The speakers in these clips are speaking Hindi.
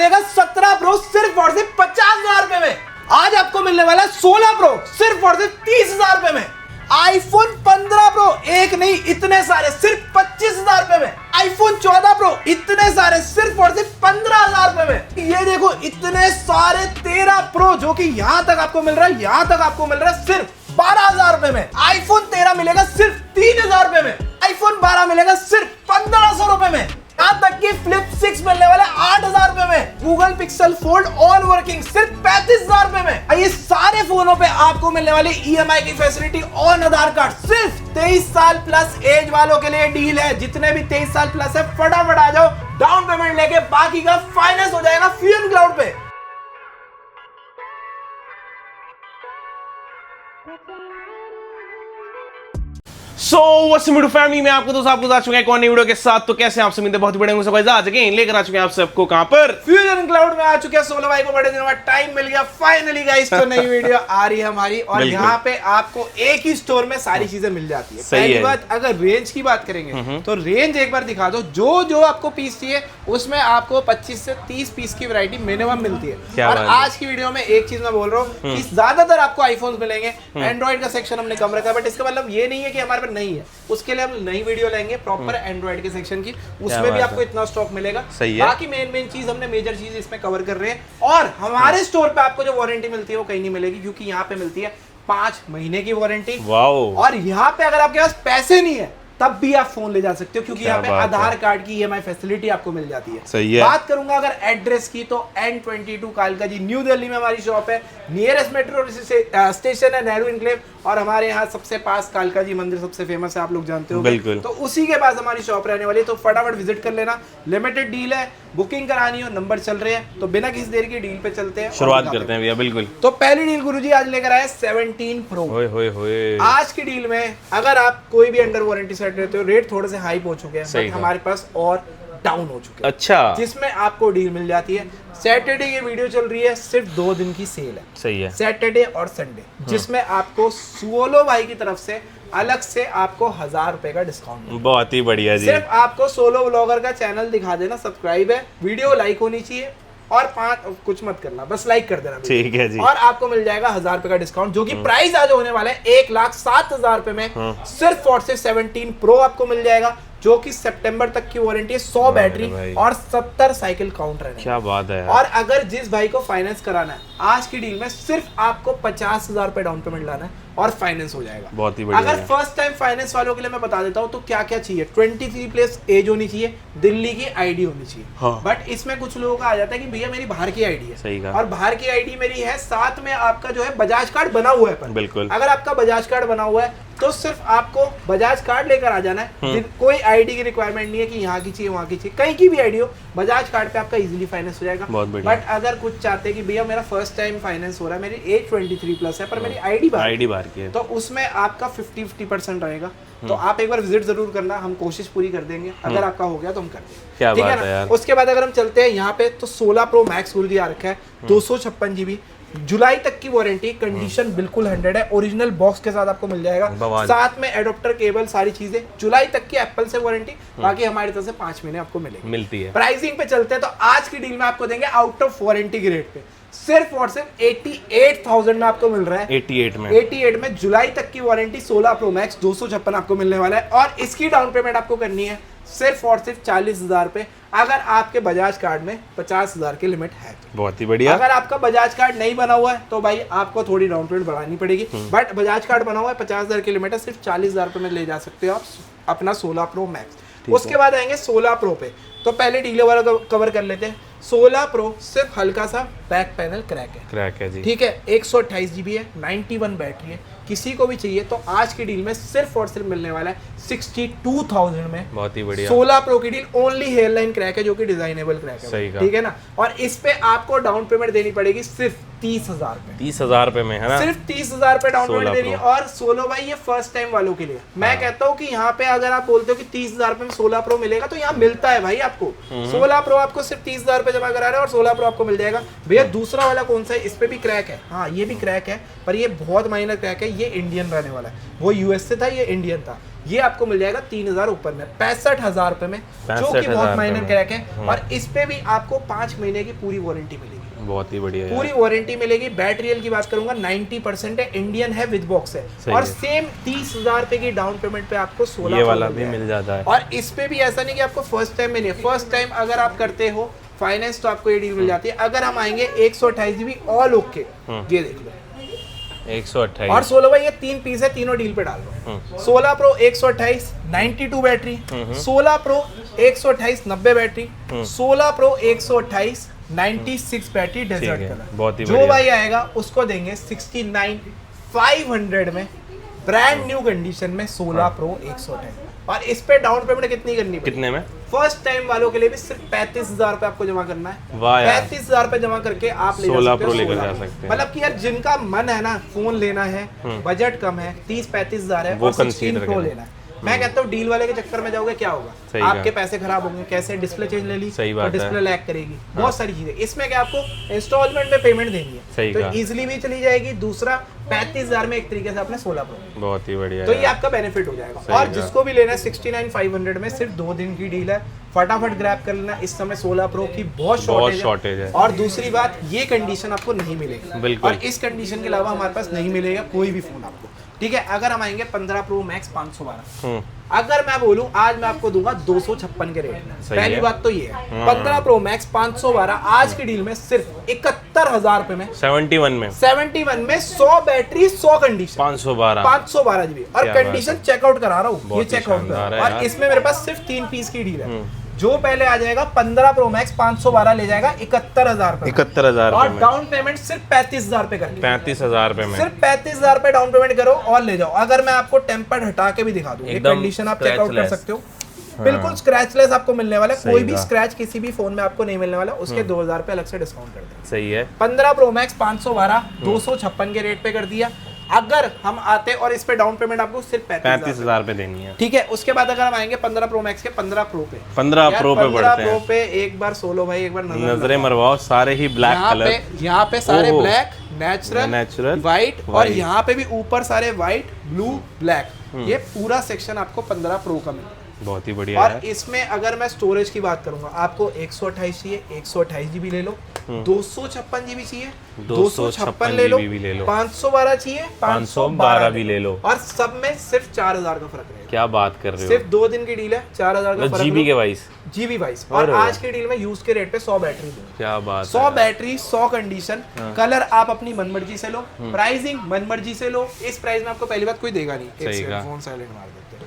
मिलेगा 17 प्रो सिर्फ और सिर्फ 50,000 रुपए में। आज आपको मिलने वाला है 16 प्रो सिर्फ और सिर्फ 30,000 रुपए में। आईफोन 15 प्रो एक नहीं इतने सारे सिर्फ 25,000 रुपए में। आईफोन 14 प्रो इतने सारे सिर्फ और सिर्फ 15,000 रुपए में। ये देखो इतने सारे 13 प्रो जो कि यहां तक आपको मिल रहा है, यहां तक आपको मिल रहा है सिर्फ 12,000 रुपए में। आईफोन 13 मिलेगा सिर्फ 3,000 रुपए में। आईफोन 12 मिलेगा सिर्फ 1,500 रुपए में। यहां तक कि फ्लिप 6 मिलने वाला 8,000 रुपए में। Google pixel fold all working सिर्फ 35,000 रुपए में। ये सारे फोनों पे आपको मिलने वाली ईएमआई की फैसिलिटी ऑन आधार कार्ड। सिर्फ 23 साल प्लस एज वालों के लिए डील है। जितने भी 23 साल प्लस है फटाफट आ जाओ, डाउन पेमेंट लेके बाकी का फाइनेंस हो जाएगा फ्यूजन क्लाउड पे। सो व्हाट्स अप फैमिली में आपको दोस्त आपको आ चुका है कौन वीडियो के साथ। तो कैसे आप सब बहुत बड़े होंगे सब आज अगेन लेकर आ चुके हैं आप सबको कहां पर फ्यूजन क्लाउड में आ चुके हैं। 16 भाई को बड़े दिनों बाद टाइम मिल गया फाइनली गाइस, तो नई वीडियो आ रही है हमारी। और यहाँ पे आपको एक ही स्टोर में सारी चीजें मिल जाती है। पहली बात अगर रेंज की बात करेंगे तो रेंज एक बार दिखा दो। जो आपको पीस चाहिए उसमें आपको 25 से 30 पीस की वैरायटी मिनिमम मिलती है। और आज की वीडियो में एक चीज मैं बोल रहा हूँ कि ज्यादातर आपको आईफोन मिलेंगे। एंड्रॉइड का सेक्शन हमने कम रखा है, बट इसका मतलब ये नहीं है कि हमारे पास नहीं है। उसके लिए हम नई वीडियो लेंगे प्रॉपर एंड्रॉइड के सेक्शन की, उसमें भी आपको इतना स्टॉक मिलेगा। बाकी मेन चीज हमने मेजर चीज इसमें कवर कर रहे हैं। और हमारे स्टोर पे आपको जो वारंटी मिलती है वो कहीं नहीं मिलेगी, क्योंकि यहाँ पे मिलती है 5 महीने की वारंटी। और यहाँ पे अगर आपके पास पैसे नहीं है तब भी आप फोन ले जा सकते हो, क्योंकि यहाँ पे आधार कार्ड की ईएमआई फैसिलिटी आपको मिल जाती है। सही है। बात करूंगा अगर एड्रेस की तो N22 कालका जी न्यू दिल्ली में हमारी शॉप है। नियरेस्ट मेट्रो स्टेशन है नेहरू इनक्लेव, और हमारे यहाँ सबसे पास कालका जी मंदिर सबसे फेमस है, आप लोग जानते हो। बिल्कुल। तो उसी के पास हमारी शॉप रहने वाली है, तो फटाफट विजिट कर लेना। लिमिटेड डील है, बुकिंग करानी हो नंबर चल रहे हैं, तो बिना किसी देर की डील पे चलते हैं, शुरुआत करते हैं भैया। बिल्कुल। तो पहली डील गुरुजी आज लेकर आए 17 प्रो। आज की डील में अगर आप कोई भी अंडर वारंटी सेट लेते हो, रेट थोड़े से हाई हो चुके हैं, बट हमारे पास और डाउन हो चुके हैं। अच्छा। जिसमें आपको डील मिल जाती है। सैटरडे ये वीडियो चल रही है, सिर्फ 2 दिन की सेल है। सही है। सैटरडे और संडे, जिसमें आपको सोलो भाई की तरफ से अलग से आपको 1,000 रुपए का डिस्काउंट। बहुत ही बढ़िया जी। सिर्फ आपको सोलो व्लॉगर का चैनल दिखा देना, सब्सक्राइब है, वीडियो लाइक होनी चाहिए, और 5 कुछ मत करना, बस लाइक कर देना। ठीक है जी। और आपको मिल जाएगा 1,000 रुपए का डिस्काउंट, जो कि प्राइस आज होने वाला है 1,07,000 रुपए में। सिर्फ और सिर्फ 17 प्रो आपको मिल जाएगा, जो कि सितंबर तक की वारंटी है, 100 बैटरी और 70 साइकिल काउंट रहने। क्या बात है यार। और अगर जिस भाई को फाइनेंस कराना है, आज की डील में सिर्फ आपको 50,000 रुपए डाउन पेमेंट लाना है और फाइनेंस हो जाएगा। बहुत ही बढ़िया। अगर फर्स्ट टाइम फाइनेंस वालों के लिए मैं बता देता हूँ तो क्या क्या चाहिए। 23 प्लस एज होनी चाहिए, दिल्ली की आईडी होनी चाहिए। हाँ। बट इसमें कुछ लोगों का आ जाता है कि भैया मेरी बाहर की आईडी है। सही कहा। और बाहर की आईडी मेरी है, साथ में आपका जो है बजाज कार्ड बना हुआ है। बिल्कुल। अगर आपका बजाज कार्ड बना हुआ है तो सिर्फ आपको बजाज कार्ड लेकर आ जाना है। कोई आईडी की रिक्वायरमेंट नहीं है कि यहाँ की चाहिए वहाँ की चाहिए, कहीं की भी आईडी हो, बजाज कार्ड पे आपका इजीली फाइनेंस हो जाएगा। बट अगर कुछ चाहते हैं कि भैया मेरा फर्स्ट टाइम फाइनेंस हो रहा है, मेरी एज 23 प्लस है पर मेरी आईडी बाहर की है, तो उसमें आपका 50% रहेगा। तो आप एक बार विजिट जरूर करना, हम कोशिश पूरी कर देंगे। अगर आपका हो गया तो हम कर देंगे, ठीक है ना। उसके बाद अगर हम चलते हैं यहाँ पे, तो 16 प्रो मैक्स गुरुजी आ रखा है, 256 GB, जुलाई तक की वारंटी, कंडीशन बिल्कुल 100 है, ओरिजिनल बॉक्स के साथ आपको मिल जाएगा, साथ में एडोप्टर केबल सारी चीजें। जुलाई तक की एप्पल से वारंटी, बाकी हमारी तरफ से 5 महीने आपको मिलती है। प्राइसिंग पे चलते हैं, तो आज की डील में आपको देंगे आउट ऑफ वारंटी के रेट पे, सिर्फ और सिर्फ 88,000 में आपको मिल रहा है। 88 में जुलाई तक की वारंटी, 16 प्रो मैक्स 256 आपको मिलने वाला है। और इसकी डाउन पेमेंट आपको करनी है सिर्फ और सिर्फ 40,000 रुपए, अगर आपके बजाज कार्ड में 50,000 की लिमिट है। बहुत ही बढ़िया। अगर आपका बजाज कार्ड नहीं बना हुआ है तो भाई आपको थोड़ी डाउन पेमेंट बढ़ानी पड़ेगी, बट बजाज कार्ड बना हुआ है, 50,000 की लिमिट है, सिर्फ 40,000 रुपए में ले जा सकते हो आप अपना 16 प्रो मैक्स। उसके बाद आएंगे 16 प्रो पे, तो पहले डीलर वाला कवर कर लेते हैं। 16 प्रो सिर्फ हल्का सा बैक पैनल क्रैक है जी, ठीक है। 128 GB है, 91 बैटरी है। किसी को भी चाहिए तो आज की डील में सिर्फ और सिर्फ मिलने वाला है 62,000 में। बहुत ही बढ़िया। 16 प्रो की डील, ओनली हेयरलाइन क्रैक है, जो कि डिजाइनेबल क्रैक है, ठीक है ना। और इस पे आपको डाउन पेमेंट देनी पड़ेगी सिर्फ 30,000 रुपए। 30,000 रुपए में है ना, सिर्फ 30,000 रुपए डाउन पेमेंट देनी है। और 16 भाई ये फर्स्ट टाइम वालों के लिए मैं कहता हूँ कि यहाँ पे अगर आप बोलते हो कि 30,000 रुपए में 16 प्रो मिलेगा, तो यहाँ मिलता है भाई आपको। 16 प्रो आपको सिर्फ 30,000 रुपए जमा करा रहे हैं और 16 प्रो आपको मिल जाएगा। भैया दूसरा वाला कौन सा है, इस पे भी क्रैक है, हाँ ये भी क्रैक है, पर ये बहुत माइनर क्रैक है, ये इंडियन रहने वाला है। वो यूएस से था, ये इंडियन था। ये आपको मिल जाएगा 3000 ऊपर में 65,000 रुपए में, जो कि बहुत माइनर क्रैक है। और इस पे भी आपको 5 महीने की पूरी वारंटी मिलेगी। बहुत ही बढ़िया पूरी वारंटी मिलेगी। बैटरी की बात करूंगा 90% है, इंडियन है, विद बॉक्स है। और सेम 30,000 रुपए की डाउन पेमेंट पे आपको 16 ये वाला भी मिल जाता है। और इस पे भी ऐसा नहीं कि आपको फर्स्ट टाइम मिले, फर्स्ट टाइम अगर आप करते हो फाइनेंस तो आपको ये डील मिल जाती है। अगर हम आएंगे 128 GB ऑल ओके, ये देख लो 128 और 16 भाई, ये 3 पीस है, तीनों डील पे डाल दो। 16 pro 128 92 battery, 16 pro 128 90 battery, 16 pro 128 96 battery desert colour. बहुत ही जो भाई आएगा उसको देंगे 69,500 में, ब्रांड न्यू कंडीशन में 16 प्रो 128। और इस पे डाउन पेमेंट कितनी करनी पड़ेगी? कितने में? फर्स्ट टाइम वालों के लिए भी सिर्फ 35,000 रुपए आपको जमा करना है। 35,000 रुपए जमा करके आप ले 16 प्रो लेकर जा सकते हैं। मतलब कि यार जिनका मन है ना फोन लेना है, बजट कम है, 30-35,000 है और 16 प्रो लेना है, मैं कहता हूँ डील वाले के चक्कर में जाओगे क्या होगा, आपके पैसे खराब होंगे। कैसे डिस्प्ले चेंज ले ली तो डिस्प्ले लैग करेगी, बहुत सारी चीजें। इसमें क्या आपको इंस्टॉलमेंट में पेमेंट देनी है तो इजीली भी चली जाएगी। दूसरा 35,000 में एक तरीके से आपने 16 प्रो, बहुत ही बढ़िया, तो ये आपका बेनिफिट हो जाएगा। और जिसको भी लेना है 69,500 में सिर्फ 2 दिन की डील है, फटाफट ग्रैब कर लेना। इस समय 16 प्रो की बहुत शॉर्टेज है। और दूसरी बात, ये कंडीशन आपको नहीं मिलेगी, और इस कंडीशन के अलावा हमारे पास नहीं मिलेगा कोई भी फोन आपको, ठीक है। अगर हम आएंगे 15 प्रो मैक्स 512, अगर मैं बोलूं आज मैं आपको दूंगा 256 के रेट में। पहली बात तो ये है 15 प्रो मैक्स 512 आज की डील में सिर्फ 71,000 रुपए में, 71 में 100 बैटरी 100 कंडीशन 512 GB और कंडीशन चेकआउट करा रहा हूँ, ये चेकआउट। और इसमें मेरे पास सिर्फ 3 पीस की डील है। जो पहले आ जाएगा 15 प्रो मैक्स 512 ले जाएगा 71,000 रुपए, 71,000 और डाउन पेमेंट सिर्फ 35,000 रुपए करनी, 35,000 रुपए में सिर्फ 35,000 रुपए डाउन पेमेंट करो और ले जाओ। अगर मैं आपको टेम्पर्ड हटा के भी दिखा दूं, ये कंडीशन आप चेकआउट कर सकते हो, बिल्कुल स्क्रैचलेस आपको मिलने वाला है। कोई भी स्क्रैच किसी भी फोन में आपको नहीं मिलने वाला, उसके 2,000 रुपए अलग से डिस्काउंट कर देंगे। सही है। 15 प्रो मैक्स 512 256 के रेट पे कर दिया। अगर हम आते और इस पे डाउन पेमेंट आपको सिर्फ 35,000 रुपए देनी है, ठीक है। उसके बाद अगर हम आएंगे 15 प्रो मैक्स के 15 प्रो पे, 15 प्रो पे बढ़ते हैं। प्रो पे एक बार सोलो भाई एक बार नजरें मरवाओ, सारे ही ब्लैक कलर, यहाँ पे सारे ब्लैक, नेचुरल व्हाइट, और यहाँ पे भी ऊपर सारे व्हाइट ब्लू ब्लैक। ये पूरा सेक्शन आपको 15 प्रो का मिलेगा, बहुत ही बढ़िया और है। इसमें अगर मैं स्टोरेज की बात करूंगा, आपको 128 चाहिए 128 GB ले लो, 256 GB चाहिए 256 ले लो, 512 चाहिए 512 भी ले लो, और सब में सिर्फ 4,000 का फर्क रहेगा। क्या बात कर रहे हो, सिर्फ 2 दिन की डील है, 4,000 का फर्क, जीबी के वाइज, जीबी वाइज। और आज की डील में यूज के रेट पे 100 बैटरी दूंगा। क्या बात, 100 बैटरी 100 कंडीशन, कलर आप अपनी मनमर्जी से लो, प्राइसिंग मनमर्जी से लो। इस प्राइस में आपको पहली बात कोई देगा नहीं। फोन साइलेंट मार देते हैं।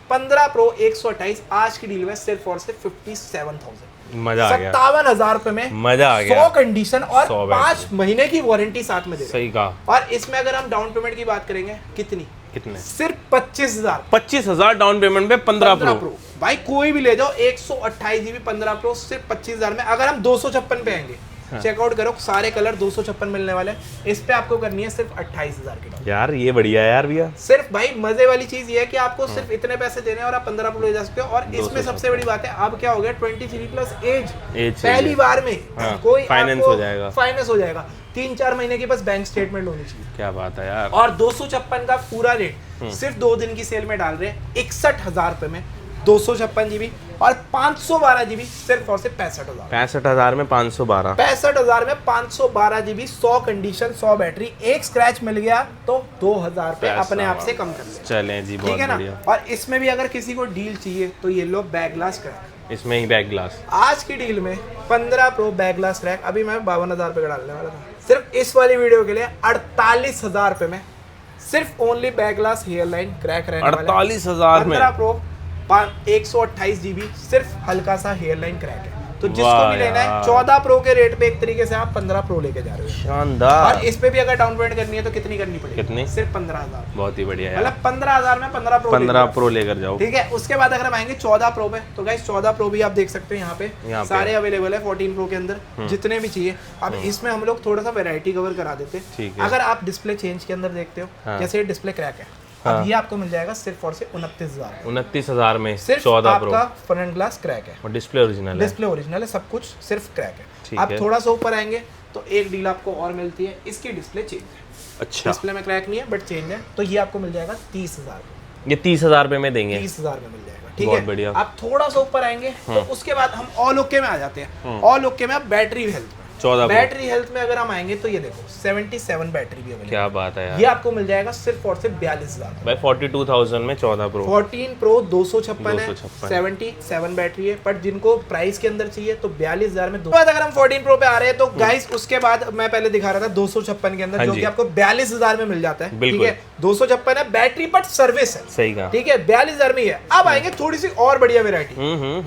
15 प्रो 128 आज की डील में सिर्फ और सिर्फ 57,000, मजा आ गया, 57,000 रुपए में मजा आ गया। 100 कंडीशन और 5 महीने की वारंटी साथ में दे। सही कहा। और इसमें अगर हम डाउन पेमेंट की बात करेंगे, कितने सिर्फ 25,000 डाउन पेमेंट पे 15 प्रो। भाई कोई भी ले जाओ, 128 GB 15 प्रो सिर्फ 25,000 में। अगर हम 256 पे आएंगे, चेकआउट करो सारे कलर 256 मिलने वाले हैं। इस पे आपको करनी है सिर्फ 28,000 की। यार ये बढ़िया है यार भैया। सिर्फ भाई मजे वाली चीज ये है कि आपको सिर्फ इतने पैसे देने हैं और आप 15 प्रो ले जा सकते हो। और इसमें सबसे बड़ी बात है, अब क्या हो गया 23+ एज पहली बार में कोई फाइनेंस हो जाएगा, 3-4 महीने की बस बैंक स्टेटमेंट होनी चाहिए। क्या बात है यार। और 256 का पूरा रेट सिर्फ 2 दिन की सेल में डाल रहे हैं 61,000 रुपए में 256 GB, और 512 GB सिर्फ और सिर्फ 65,000। 65,000 में 512, 65,000 में 512 GB 100 कंडीशन 100 बैटरी। एक स्क्रैच मिल गया तो 2,000 रुपए अपने आप से कम कर ले। चलें जी, बहुत बढ़िया। और इसमें भी अगर किसी को डील चाहिए तो ये लो बैक ग्लास क्रैक, इसमें ही बैक ग्लास आज की डील में 15 प्रो बैक ग्लास क्रैक अभी मैं 52,000 रुपए का डालने वाला था। सिर्फ इस वाली वीडियो के लिए 48,000 रुपए में सिर्फ only back glass hairline crack रहने वाला है। 48,000 में 15 प्रो 128 GB सिर्फ हल्का सा हेयर लाइन क्रैक है। तो जिसको भी लेना है 14 प्रो के रेट पे एक तरीके से आप 15 प्रो लेके जा रहे हो। शानदार। और इस पे भी अगर डाउन पेमेंट करनी है तो कितनी करनी पड़ेगी? कितनी? सिर्फ 15,000। बहुत ही बढ़िया है। मतलब 15,000 में 15 प्रो लेकर जाओ, ठीक है। उसके बाद अगर हम आएंगे 14 प्रो पे, तो गाइस 14 प्रो भी आप देख सकते हैं यहाँ पे सारे अवेलेबल है 14 प्रो के अंदर जितने भी चाहिए। अब इसमें हम लोग थोड़ा सा वेरायटी कवर करा देते हैं। अगर आप डिस्प्ले चेंज के अंदर देखते हो, जैसे डिस्प्ले क्रैक है, अब ये आपको मिल जाएगा सिर्फ और सिर्फ 29,000 में सिर्फ 14 प्रो। आपका फ्रंट ग्लास क्रैक है और डिस्प्ले ओरिजिनल है, सब कुछ सिर्फ क्रैक है। आप थोड़ा सा ऊपर आएंगे तो एक डील आपको और मिलती है, इसकी डिस्प्ले चेंज है। अच्छा, डिस्प्ले में क्रैक नहीं है बट चेंज है, तो ये आपको मिल जाएगा 30,000। ये 30,000 रुपए में देंगे, 30,000 में मिल जाएगा। ठीक बहुत है, बढ़िया। आप थोड़ा सा ऊपर आएंगे तो उसके बाद हम ऑल ओके में आ जाते हैं। ऑल ओके में आप बैटरी हेल्थ में 14 बैटरी हेल्थ में अगर हम आएंगे तो ये देखो 77 बैटरी भी अवेलेबल। क्या बात है यार, ये आपको मिल जाएगा सिर्फ और सिर्फ 42,000 भाई 42,000 में 14 प्रो। 14 प्रो 256 है, 256 77 बैटरी है, बट जिनको प्राइस के अंदर चाहिए तो 42,000 में बाद अगर हम 14 प्रो पे आ रहे हैं तो गाइस उसके बाद मैं पहले दिखा रहा था 256 के अंदर जो कि आपको 42,000 में मिल जाता है। ठीक है, 256 है बैटरी बट सर्विस है, सही कहा। ठीक है, 42,000 में ही है। अब आएंगे थोड़ी सी और बढ़िया वेरायटी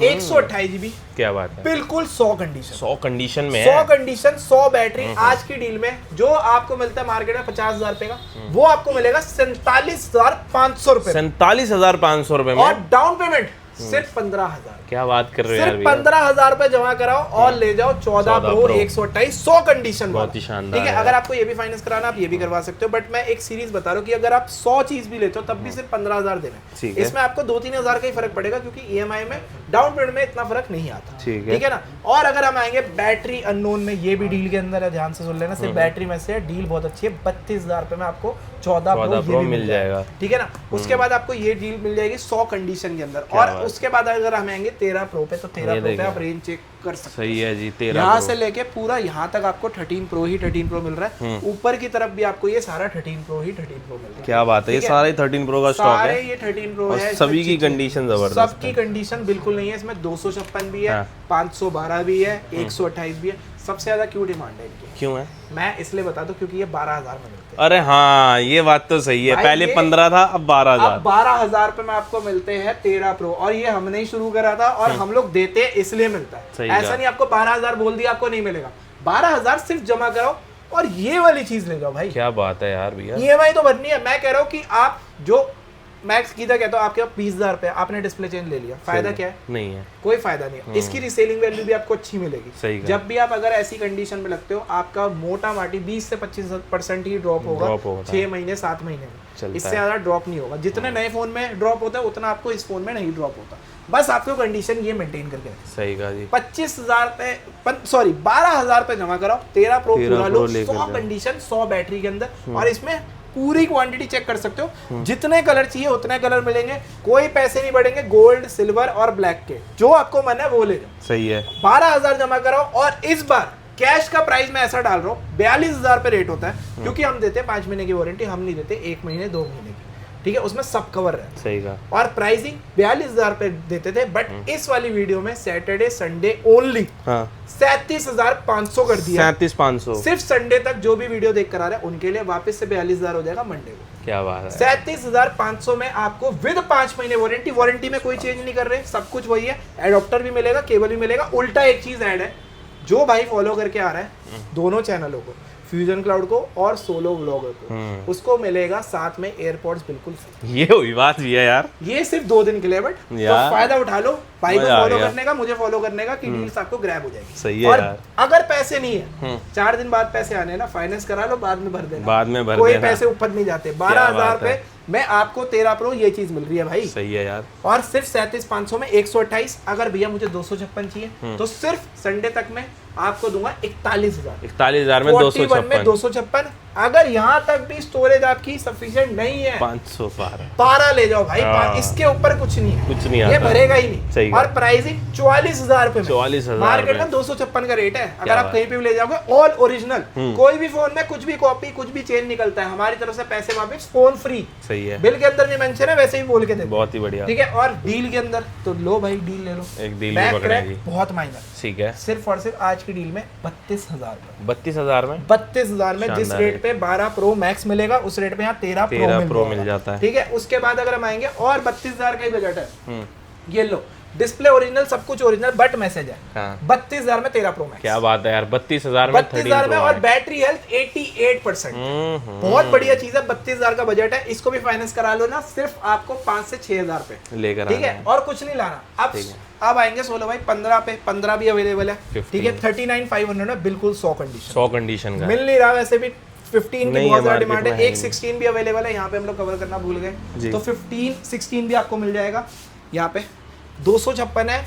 128 GB, क्या बात है, बिल्कुल 100 कंडीशन, 100 कंडीशन में 100 कंडीशन 100 बैटरी आज की डील में जो आपको मिलता है मार्केट में 50,000 रुपए का, वो आपको मिलेगा 47,500 रुपए 47,500 रुपए में, और डाउन पेमेंट सिर्फ 15,000। क्या बात कर रहे हो यार सिर्फ भैया, 15,000 रुपए जमा कराओ और ले जाओ 14 प्रो 128 100 कंडीशन, बहुत ही शानदार ठीक है। है। अगर आपको ये भी फाइनेंस कराना आप ये भी करवा सकते हो, बट मैं एक सीरीज बता रहा हूँ कि अगर आप 100 चीज भी लेते हो तब भी सिर्फ 15,000 देना ठीक है। है। इसमें आपको 2-3 हजार का ही फर्क पड़ेगा क्योंकि ईएमआई में डाउन पेमेंट में इतना फर्क नहीं आता, ठीक है ना। और अगर हम आएंगे बैटरी अननोन में, ये भी डील के अंदर है, ध्यान से सुन लेना, सिर्फ बैटरी में से डील बहुत अच्छी है। 32,000 रुपए में आपको 14 प्रो मिल जाएगा, ठीक है ना। उसके बाद आपको ये डील मिल जाएगी 100 कंडीशन के अंदर, और उसके बाद अगर हम आएंगे 13 प्रो पे तो 13 प्रो पे आप रेंज चेक कर सकते सही है जी। 13 यहाँ से लेके पूरा यहाँ तक आपको 13 प्रो ही 13 प्रो मिल रहा है। ऊपर की तरफ भी आपको ये सारा 13 प्रो ही 13 प्रो मिल रहा है। क्या बात है, ये सारा ही 13 प्रो का स्टॉक सारे है, ये 13 प्रो और है, सभी की कंडीशन जबरदस्त है। सबकी कंडीशन बिल्कुल नहीं है, इसमें 256 भी है, हाँ। 512 भी है, 128 भी है। सबसे ज्यादा क्यों डिमांड है इनकी, क्यों है, मैं इसलिए बता दूं क्योंकि ये 12,000 में मिलते हैं। अरे हाँ ये बात तो सही है, भाई पहले ये 15 था अब 12,000। अब 12,000 रुपए में आपको मिलते हैं 13 प्रो, और ये हमने ही शुरू करा था और हम लोग देते हैं इसलिए मिलता सही है। ऐसा कहा। नहीं आपको 12,000 बोल दिया आपको नहीं मिलेगा, 12,000 सिर्फ जमा कराओ और ये वाली चीज ले जाओ भाई। क्या बात है यार भैया, ईएमआई तो भरनी है। मैं कह रहा हूँ कि आप जो मैक्स कीधा कहता हूँ आपके पास 20,000 रुपए, आपने डिस्प्ले चेंज ले लिया, फायदा क्या है, नहीं है, कोई फायदा नहीं है। इसकी रिसेलिंग वैल्यू भी आपको अच्छी मिलेगी। सही कहा। जब भी आप अगर ऐसी कंडीशन में लगते हो आपका मोटा माटी 20 से 25% ही ड्रॉप होगा 6 महीने 7 महीने में, इससे ज्यादा ड्रॉप नहीं होगा। जितने नए फोन में ड्रॉप होता है उतना आपको इस फोन में नहीं ड्रॉप होता। बस आपको कंडीशन ये मेंटेन करके रखना। सही कहा जी। 25,000 पे सॉरी 12,000 पे जमा कराओ, 13 प्रो पूरा लो, 100 कंडीशन 100 बैटरी के अंदर, और इसमें पूरी क्वांटिटी चेक कर सकते हो। जितने कलर चाहिए उतने कलर मिलेंगे, कोई पैसे नहीं बढ़ेंगे। गोल्ड, सिल्वर और ब्लैक के जो आपको मन है वो ले लो। सही है, 12,000 जमा कराओ, और इस बार कैश का प्राइस मैं ऐसा डाल रहा हूँ 42,000 पे रेट होता है, क्योंकि हम देते हैं 5 महीने की वारंटी, हम नहीं देते 1 महीने 2 महीने की, ठीक है, उसमें सब कवर है। सही कहा। और प्राइसिंग 42,000 पे देते थे, बट इस वाली वीडियो में सैटरडे संडे ओनली हाँ 37,500 कर दिया। 37,500 सिर्फ संडे तक जो भी वीडियो देख कर आ रहे हैं उनके लिए वापस से 42,000 हो जाएगा मंडे को। क्या बात है, 37,500 में आपको विद 5 महीने वारंटी, वारंटी में कोई चेंज नहीं कर रहे, सब कुछ वही है। एडॉप्टर भी मिलेगा, केबल भी मिलेगा। उल्टा एक चीज ऐड है, जो भाई फॉलो करके आ रहा है दोनों चैनलों को, फ्यूजन क्लाउड को और सोलो व्लॉगर को, उसको मिलेगा साथ में एयरपॉड्स बिल्कुल फ्री। ये हुई बात भी है यार, ये सिर्फ 2 दिन के लिए, बट तो यार, फायदा उठा लो भाई को मजा आ फॉलो गया। करने का, मुझे फॉलो करने का, कि डील्स आपको ग्रैब हो जाएगी। सही है और यार। अगर पैसे नहीं है 4 दिन बाद पैसे आने हैं ना, फाइनेंस करा लो, बाद में भर देना, बाद में भर कोई देना। पैसे ऊपर नहीं जाते। 12,000 बात है। पे में आपको 13 प्रो ये चीज मिल रही है भाई। सही है यार। और सिर्फ 37,500 में 128। अगर भैया मुझे 256 चाहिए तो सिर्फ संडे तक में आपको दूंगा 41,000। 41,000 में 41 में 256, 256। अगर यहाँ तक भी स्टोरेज आपकी सफिशिएंट नहीं है 512 12 ले जाओ भाई, हाँ। इसके ऊपर कुछ नहीं है, कुछ नहीं ये आता। भरेगा ही नहीं। सही और प्राइसिंग 44,000 रुपए में, 44,000 मार्केट में। में 256 का रेट है। अगर क्या आप बात। कहीं पे भी ले जाओगे ऑल ओरिजिनल, कोई भी फोन में कुछ भी कॉपी कुछ भी चेंज निकलता है, हमारी तरफ से पैसे वापस, फोन फ्री। सही है, बिल के अंदर भी मेंशन है, वैसे ही बोल के दे, बहुत ही बढ़िया। ठीक है। और डील के अंदर तो लो भाई, डील ले लो, एक डील बैक भी पकड़ेगी, क्रैक बहुत माइनर, ठीक है। सिर्फ और सिर्फ आज की डील में 32,000 में, 32,000 में 32,000 में जिस शानदार रेट पे 12 प्रो मैक्स मिलेगा उस रेट पे यहाँ 13 प्रो मिल जाता है, ठीक है। उसके बाद अगर हम आएंगे और 32,000 का ही बजट है, ये लो, डिस्प्ले ओरिजिनल, सब कुछ ओरिजिनल, बट मैसेज है। हाँ। 32,000 में 13 प्रो मैक्स, क्या बात है यार, 32,000 में 32,000 में, और बैटरी हेल्थ 88%, बहुत बढ़िया चीज है। 32,000 का बजट है, इसको भी फाइनेंस करा लो ना, सिर्फ आपको 5 से 6,000 पे लेकर ठीक है, और कुछ नहीं लाना। अब आएंगे 16 भाई 15 पे, 15 भी अवेलेबल है, ठीक है। 39,500 में बिल्कुल 100 कंडीशन, 100 कंडीशन का मिल नहीं रहा वैसे भी। 15 की नहीं बहुत है, ज्यादा market डिमांड है, में है एक नहीं। 16 भी अवेलेबल है, यहाँ पे हम लोग कवर करना भूल गए, तो 15 16 भी आपको मिल जाएगा। यहाँ पे 256 है,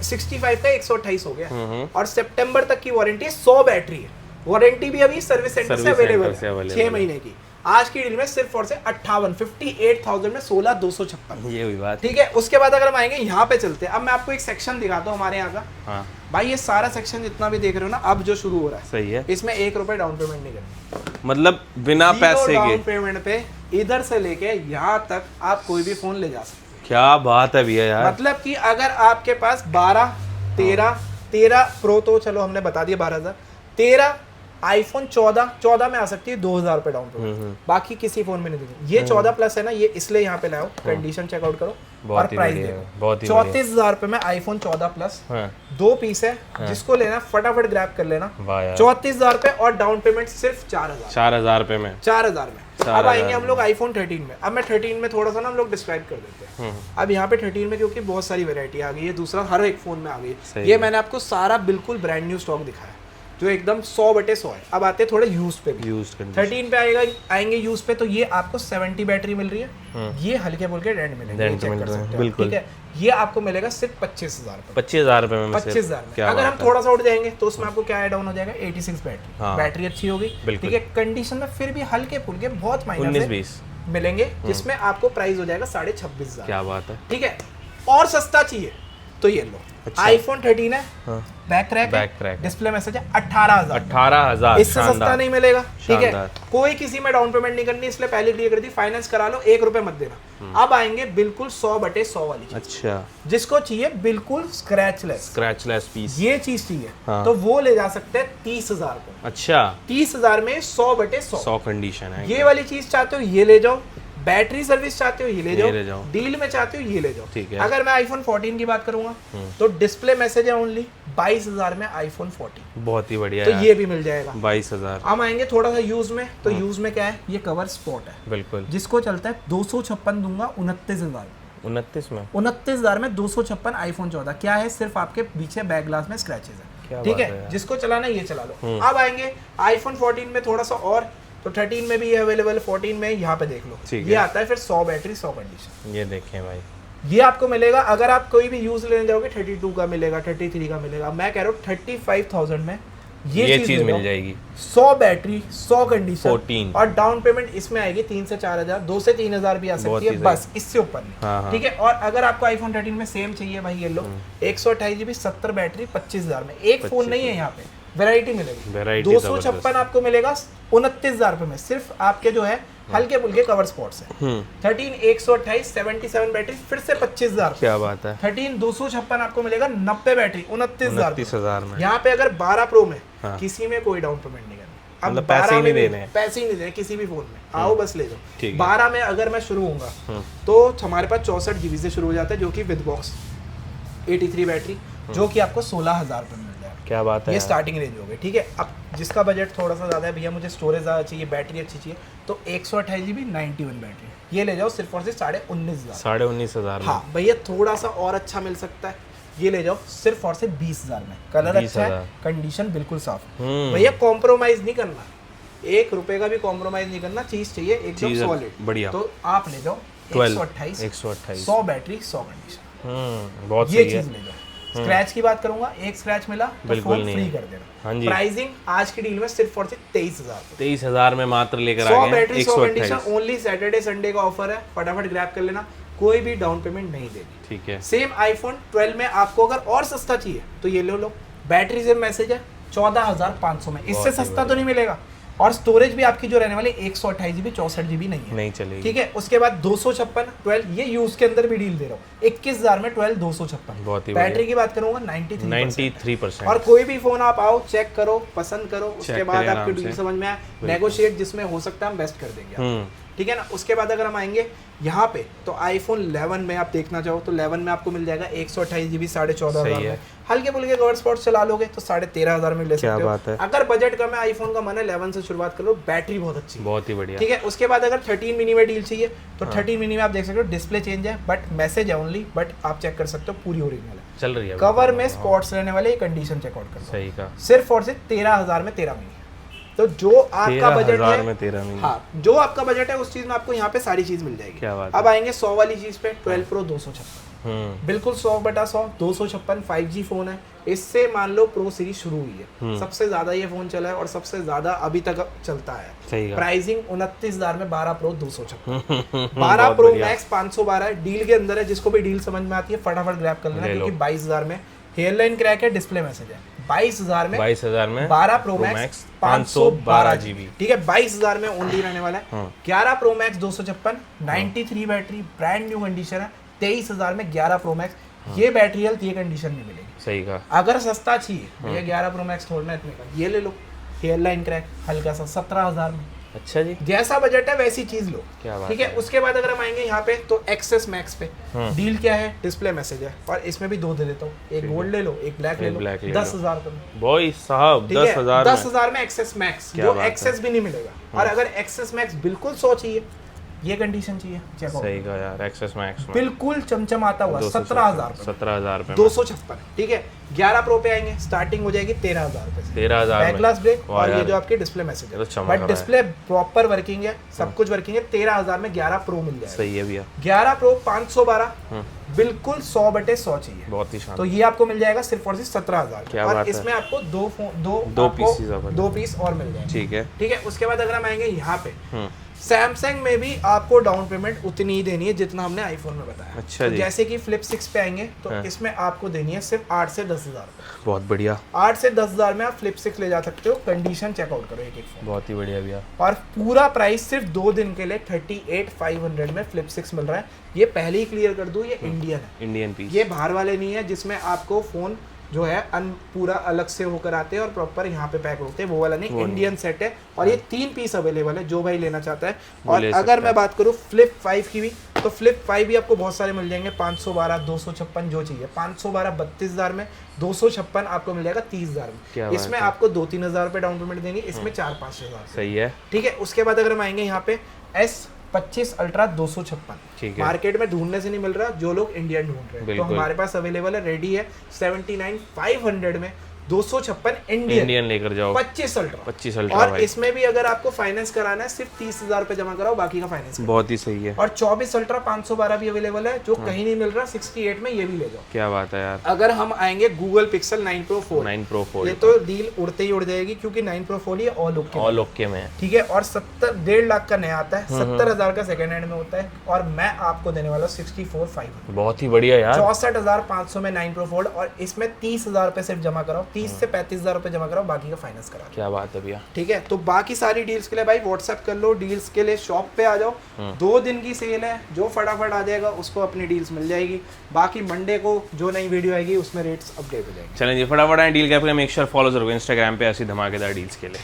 65 का 128 हो गया, और सितंबर तक की वारंटी है, 100 बैटरी है, वारंटी भी अभी सर्विस सेंटर से अवेलेबल है 6 महीने की। आज की डील में सिर्फ और से 58,000 में 16,256। ये हुई बात। ठीक है, उसके बाद अगर हम आएंगे यहाँ पे चलते हैं। अब मैं आपको एक सेक्शन दिखाता हूँ हमारे यहाँ का। हाँ भाई ये सारा सेक्शन जितना भी देख रहे हो ना, अब जो शुरू हो रहा है, सही है, इसमें 1 रुपए डाउन पेमेंट नहीं करनी, मतलब बिना पैसे के डाउन पेमेंट पे इधर से लेके यहाँ तक आप कोई भी फोन ले जा सकते हैं। क्या बात है भैया यार। मतलब कि अगर आपके पास 12, 13 प्रो तो चलो हमने बता दिया 12,000, 13 आईफोन 14 में आ सकती है 2,000 रुपए डाउन पेमेंट, बाकी किसी फोन में नहीं देंगे। ये 14 प्लस है ना, ये इसलिए यहाँ पे लाओ, कंडीशन चेकआउट करो और प्राइस देखो। 34,000 रुपए में आईफोन 14 प्लस 2 पीस है, जिसको लेना फटाफट ग्रैब कर लेना। 34,000 रुपए और डाउन पेमेंट सिर्फ 4,000 रुपए में। 4,000 में। अब आएंगे हम लोग आईफोन 13 में। अब मैं 13 में थोड़ा सा ना हम लोग डिस्क्राइब कर देते हैं। अब यहाँ पे 13 में क्योंकि बहुत सारी वैरायटी आ गई है, दूसरा हर एक फोन में आ गई है। ये मैंने आपको सारा बिल्कुल ब्रांड न्यू स्टॉक दिखाया जो एकदम 100/100 है। अब आते हैं थोड़े यूज पे भी। 13 पे आएंगे यूज पे, तो ये आपको 70 बैटरी मिल रही है। ये हल्के फुल्के रेंट मिलेंगे, ठीक है। ये आपको मिलेगा सिर्फ 25,000 रुपए। 25,000 रुपए में 25,000 में। अगर हम थोड़ा सा उठ जाएंगे तो उसमें आपको क्या ऐड ऑन हो जाएगा, 86 बैटरी। बैटरी अच्छी होगी, ठीक है। कंडीशन में फिर भी हल्के फुल्के बहुत माइनर 19-20 मिलेंगे, जिसमें आपको प्राइस हो जाएगा 26,500। क्या बात है, ठीक है। और सस्ता चाहिए तो ये लो, आईफोन 13 है, बैक क्रैक, डिस्प्ले मैसेज है, 18,000। इससे सस्ता नहीं मिलेगा, ठीक है। कोई किसी में डाउन पेमेंट नहीं करनी, इसलिए पहले क्लियर कर दी, फाइनेंस करा लो, 1 रुपए मत देना। अब आएंगे बिल्कुल 100/100 वाली चीज। अच्छा, जिसको चाहिए बिल्कुल स्क्रैचलेस पीस, ये चीज चाहिए तो वो ले जा सकते हैं 30,000 को। अच्छा, 30,000 में 100/100 कंडीशन है। ये वाली चीज चाहते हो ये ले जाओ, बैटरी सर्विस चाहते हो ये ले जाओ, डील में चाहते हो ये ले जाओ, ठीक है। अगर मैं आईफोन 14 की बात करूंगा तो डिस्प्ले मैसेज है ओनली 22,000 में आईफोन 14, बहुत ही बढ़िया, तो ये भी मिल जाएगा 22,000। हम आएंगे थोड़ा सा यूज में, तो यूज में क्या है, ये कवर स्पॉट है बिल्कुल, जिसको चलता है 256 दूंगा 29,000 में 256 आईफोन 14। क्या है, सिर्फ आपके पीछे बैक ग्लास में स्क्रैचेस है, ठीक है। जिसको चलाना ये चला लो। अब आएंगे आईफोन 14 में थोड़ा सा और, तो 13 में भी ये अवेलेबल, 14 में यहाँ पे देख लो, ये आता है फिर 100 बैटरी 100 कंडीशन। ये देखें भाई, ये आपको मिलेगा। अगर आप कोई भी यूज लेने जाओगे 32 का मिलेगा, 33 का मिलेगा। मैं कह रहा हूँ 35,000 में ये चीज मिल जाएगी, 100 बैटरी 100 कंडीशन 14, और डाउन पेमेंट इसमें आएगी 3 से 4,000, 2 से 3,000 भी आ सकती है, बस इससे ऊपर नहीं, ठीक है। और अगर आपको आईफोन 13 में सेम चाहिए भाई, ये लो 128 GB 70 बैटरी 25,000 में। एक फोन नहीं है यहाँ पे, वैरायटी मिलेगी। 256 आपको मिलेगा 29,000 रुपए में, सिर्फ आपके जो है हल्के फुल्के कवर स्पॉट्स है। 13 128 77 बैटरी फिर से 25,000। क्या बात है। 13 256 आपको मिलेगा 90 बैटरी 29,000 में। यहाँ पे अगर 12 प्रो में किसी में कोई डाउन पेमेंट नहीं करना, अब पैसे ही नहीं देने किसी भी फोन में, आओ बस ले जाओ। 12 में अगर मैं शुरू होऊंगा तो हमारे पास 64 GB से शुरू हो जाता है, जो कि विद बॉक्स 83 बैटरी, जो कि आपको 16,000 रुपए में मिल जाएगा। क्या बात है, ये स्टार्टिंग रेंज हो गई, ठीक है। अब जिसका बजट थोड़ा सा ज्यादा है, भैया मुझे स्टोरेज ज्यादा चाहिए, बैटरी अच्छी चाहिए, तो 128 GB 91 बैटरी ये ले जाओ सिर्फ और सिर्फ 19,500। हाँ भैया, थोड़ा सा और अच्छा मिल सकता है, ये ले जाओ सिर्फ और सिर्फ 20,000 में। कलर अच्छा है, कंडीशन बिल्कुल साफ। भैया कॉम्प्रोमाइज नहीं करना, 1 रुपए का भी कॉम्प्रोमाइज नहीं करना, चीज चाहिए एकदम सॉलिड, बढ़िया। तो आप ले जाओ 128 100 बैटरी 100 कंडीशन, बहुत ये चीज ले जाओ। स्क्रैच की बात करूंगा, एक स्क्रैच मिला तो फोन फ्री कर देना। हाँ जी। प्राइसिंग आज की डील में सिर्फ और सिर्फ 23,000 में मात्र लेकर आ गए 100 battery 100 condition. Only Saturday Sunday का ऑफर है, फटाफट ग्रैब कर लेना, कोई भी डाउन पेमेंट नहीं देगी, ठीक है। सेम आईफोन 12 में आपको अगर और सस्ता चाहिए तो ये ले लो, बैटरी से मैसेज है 14,500 में, इससे सस्ता तो नहीं मिलेगा। और स्टोरेज भी आपकी जो रहने वाली 128 GB 64 GB नहीं है, नहीं चलेगी, ठीक है। उसके बाद 256 12 ये यूज के अंदर भी डील दे रहा हूँ 21,000 में 12 256। बैटरी की बात करूंगा 93%। और कोई भी फोन आप आओ, चेक करो, पसंद करो, उसके बाद आपकी डील समझ में आए, नेगोशिएट जिसमें हो सकता है हम बेस्ट कर देंगे, ठीक है ना। उसके बाद अगर हम आएंगे यहाँ पे तो आईफोन 11 में आप देखना चाहो तो 11 में आपको मिल जाएगा 128 GB 14,500 में। हल्के फुल्के कवर स्पॉट चला लोगे तो 13,500 में ले सकते हो। अगर बजट कम है, आईफोन का मन है 11 से शुरुआत कर लो, बैटरी बहुत अच्छी, बहुत ही बढ़िया, ठीक है। उसके बाद अगर 13 मिनी में डील चाहिए तो 13 मिनी में आप देख सकते हो, डिस्प्ले चेंज है बट मैसेज है ओनली, बट आप चेक कर सकते हो पूरी ओरिजिनल है, चल रही है। कवर में स्पॉट्स रहने वाले, कंडीशन चेकआउट कर लो, सही का। सिर्फ और सिर्फ 13,000 में 13 मिनी। तो जो आपका बजट है, हाँ जो आपका बजट है उस चीज में आपको यहाँ पे सारी चीज मिल जाएगी। अब आएंगे 100 वाली चीज पे, 12 Pro 256 बिल्कुल 100/100 256 5G फोन है। इससे मान लो प्रो सीरीज शुरू हुई है, सबसे ज्यादा ये फोन चला है और सबसे ज्यादा अभी तक चलता है। सही है। प्राइसिंग 29,000 में 12 प्रो 256 12 प्रो मैक्स 512 है, डील के अंदर है। जिसको भी डील समझ में आती है फटाफट ग्रैब कर लेना, क्योंकि 22,000 में हेयरलाइन क्रैक है, डिस्प्ले मैसेज है। 22,000 में 12 प्रो मैक्स 512 GB, ठीक है। 22,000 में ओनली रहने वाला है। 11 pro max 256 93 battery, brand new condition है। 23,000 में 11 प्रो मैक्स, ये बैटरी हेल्थ ये कंडीशन में मिलेगी। सही कहा। अगर सस्ता चाहिए भैया 11 प्रो मैक्स छोड़ना इतने का, ये ले लो हेयरलाइन क्रैक हल्का सा 17,000 में। अच्छा जी, जैसा बजट है वैसी चीज लो, क्या बात ठीक है। उसके बाद अगर हम आएंगे यहाँ पे तो एक्सेस मैक्स पे डील क्या है, डिस्प्ले मैसेज है, और इसमें भी 2 दे देता हूँ, एक गोल्ड ले लो एक ब्लैक ले लो, 10,000 का बॉय साहब 10,000 में एक्सेस मैक्स, जो एक्सेस भी नहीं मिलेगा। और अगर एक्सेस मैक्स बिल्कुल 100 चाहिए, ये कंडीशन चाहिए, चेक सही कहा यार, एक्सेस मैक्स बिल्कुल चमचमाता हुआ 17,000 में 256, ठीक है। 11 प्रो पे आएंगे, स्टार्टिंग हो जाएगी 13,000 पे, 13,000 बैक ग्लास ब्रेक और ये जो आपके डिस्प्ले मैसेज है, बट डिस्प्ले प्रॉपर वर्किंग है, सब कुछ वर्किंग है। 13,000 में 11 प्रो मिल जाएगा। सही है भैया। 11 प्रो 512 बिल्कुल 100/100 चाहिए, बहुत ही शानदार। तो ये आपको मिल जाएगा सिर्फ और सिर्फ 17,000। और इसमें आपको दो पीस और मिल जाएंगे, ठीक है। उसके बाद अगर हम आएंगे यहाँ पे, सैमसंग में भी आपको डाउन पेमेंट उतनी ही देनी है जितना हमने आईफोन में बताया। अच्छा तो जैसे कि फ्लिप 6 पे आएंगे तो इसमें आपको देनी है सिर्फ 8 से 10,000। बहुत बढ़िया। 8 से 10,000 में आप फ्लिप 6 ले जा सकते हो, कंडीशन चेकआउट करो एक फोन। बहुत ही बढ़िया भैया। और पूरा प्राइस सिर्फ 2 दिन के लिए 38,500 में फ्लिप 6 मिल रहा है। ये पहले ही क्लियर कर दूं, ये इंडियन है, इंडियन पीस, ये बाहर वाले नहीं है जिसमें आपको फोन जो है पूरा अलग से होकर आते हैं और प्रॉपर यहाँ पे पैक होते हैं, वो वाला नहीं, इंडियन सेट है। और ये 3 पीस अवेलेबल है, जो भाई लेना चाहता है। और अगर मैं बात करूँ फ्लिप 5 की भी, तो फ्लिप 5 भी आपको बहुत सारे मिल जाएंगे, 512 256 जो चाहिए। 512 32,000 में, 256 आपको मिल जाएगा 30,000 में। इसमें आपको 2-3 हज़ार रुपये डाउन पेमेंट देनी है, इसमें 4-5 हज़ार। सही है, ठीक है। उसके बाद अगर हम आएंगे यहाँ पे S25 अल्ट्रा 256, मार्केट में ढूंढने से नहीं मिल रहा, जो लोग इंडियन ढूंढ रहे हैं, तो हमारे पास अवेलेबल है, रेडी है। 79,500 में 256 इंडियन लेकर जाओ। 25 अल्ट्रा और इसमें भी अगर आपको फाइनेंस कराना है सिर्फ 30,000 रुपए जमा कराओ, बाकी का फाइनेंस बहुत ही सही है। और 24 अल्ट्रा 512 भी अवेलेबल है, जो कहीं नहीं मिल रहा। 68 में ये भी ले जाओ। क्या बात है यार। अगर हम आएंगे गूगल पिक्सल 9 Pro Fold, ये तो डील उड़ते ही उड़ जाएगी, क्योंकि 9 Pro Fold ये ऑल ओके में है, ठीक है। और 1.5 लाख का नया आता है, 70,000 का सेकंड हैंड में होता है, और मैं आपको देने वाला 64,500। बहुत ही बढ़िया यार। 64,500 में 9 Pro Fold, और इसमें 30,000 रुपए सिर्फ जमा कराओ, 30 से 35,000 रुपए जमा कराओ, बाकी का फाइनेंस करा। क्या बात है भैया, ठीक है। तो बाकी सारी डील्स के लिए भाई व्हाट्सएप कर लो, डील्स के लिए शॉप पे आ जाओ। 2 दिन की सेल है, जो फटाफट आ जाएगा उसको अपनी डील्स मिल जाएगी। बाकी मंडे को जो नई वीडियो आएगी उसमें रेट्स अपडेट हो जाएंगे। चलें जी, फटाफट आए deal cap, make sure follow जरूर इंस्टाग्राम पे ऐसी धमाकेदार डील्स के लिए।